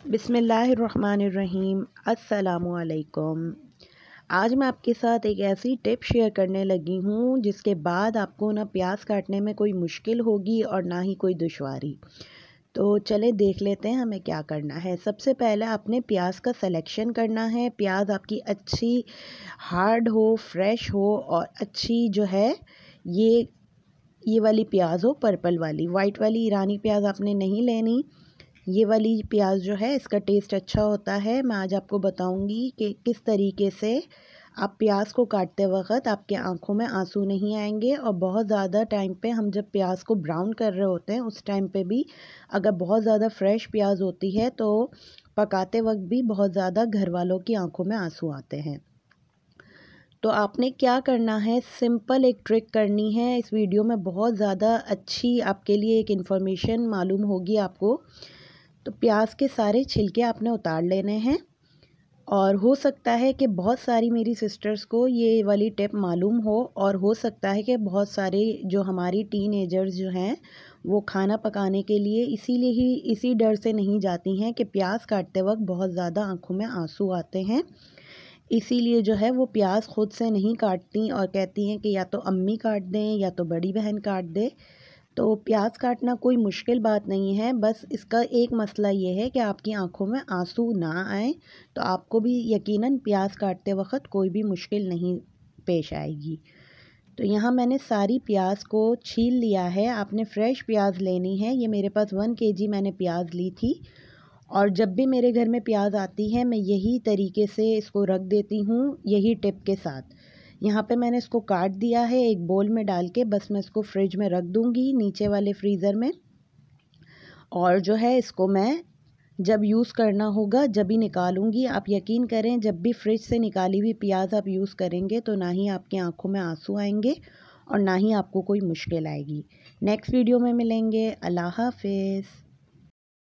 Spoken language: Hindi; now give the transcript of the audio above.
बिस्मिल्लाहिर्रहमानिर्रहीम। अस्सलामुअलैकुम। आज मैं आपके साथ एक ऐसी टिप शेयर करने लगी हूँ जिसके बाद आपको ना प्याज काटने में कोई मुश्किल होगी और ना ही कोई दुश्वारी। तो चले देख लेते हैं हमें क्या करना है। सबसे पहले आपने प्याज का सिलेक्शन करना है। प्याज आपकी अच्छी हार्ड हो, फ्रेश हो और अच्छी जो है ये वाली प्याज हो, पर्पल वाली। वाइट वाली ईरानी प्याज आपने नहीं लेनी। ये वाली प्याज जो है इसका टेस्ट अच्छा होता है। मैं आज आपको बताऊंगी कि किस तरीके से आप प्याज को काटते वक्त आपके आंखों में आंसू नहीं आएंगे। और बहुत ज़्यादा टाइम पे हम जब प्याज को ब्राउन कर रहे होते हैं उस टाइम पे भी अगर बहुत ज़्यादा फ्रेश प्याज होती है तो पकाते वक्त भी बहुत ज़्यादा घर वालों की आंखों में आंसू आते हैं। तो आपने क्या करना है, सिंपल एक ट्रिक करनी है। इस वीडियो में बहुत ज़्यादा अच्छी आपके लिए एक इन्फॉर्मेशन मालूम होगी आपको। तो प्याज के सारे छिलके आपने उतार लेने हैं। और हो सकता है कि बहुत सारी मेरी सिस्टर्स को ये वाली टिप मालूम हो और हो सकता है कि बहुत सारे जो हमारी टीनेजर्स जो हैं वो खाना पकाने के लिए इसीलिए ही इसी डर से नहीं जाती हैं कि प्याज काटते वक्त बहुत ज़्यादा आंखों में आंसू आते हैं। इसीलिए जो है वो प्याज खुद से नहीं काटती और कहती हैं कि या तो अम्मी काट दें या तो बड़ी बहन काट दे। तो प्याज काटना कोई मुश्किल बात नहीं है, बस इसका एक मसला ये है कि आपकी आंखों में आंसू ना आए। तो आपको भी यकीनन प्याज काटते वक्त कोई भी मुश्किल नहीं पेश आएगी। तो यहाँ मैंने सारी प्याज को छील लिया है। आपने फ्रेश प्याज लेनी है। ये मेरे पास 1 kg मैंने प्याज ली थी। और जब भी मेरे घर में प्याज आती है मैं यही तरीके से इसको रख देती हूँ, यही टिप के साथ। यहाँ पे मैंने इसको काट दिया है एक बोल में डाल के। बस मैं इसको फ्रिज में रख दूँगी, नीचे वाले फ्रीज़र में। और जो है इसको मैं जब यूज़ करना होगा जब ही निकालूंगी। आप यकीन करें, जब भी फ्रिज से निकाली हुई प्याज आप यूज़ करेंगे तो ना ही आपकी आंखों में आंसू आएंगे और ना ही आपको कोई मुश्किल आएगी। नेक्स्ट वीडियो में मिलेंगे। अल्लाह हाफिज़।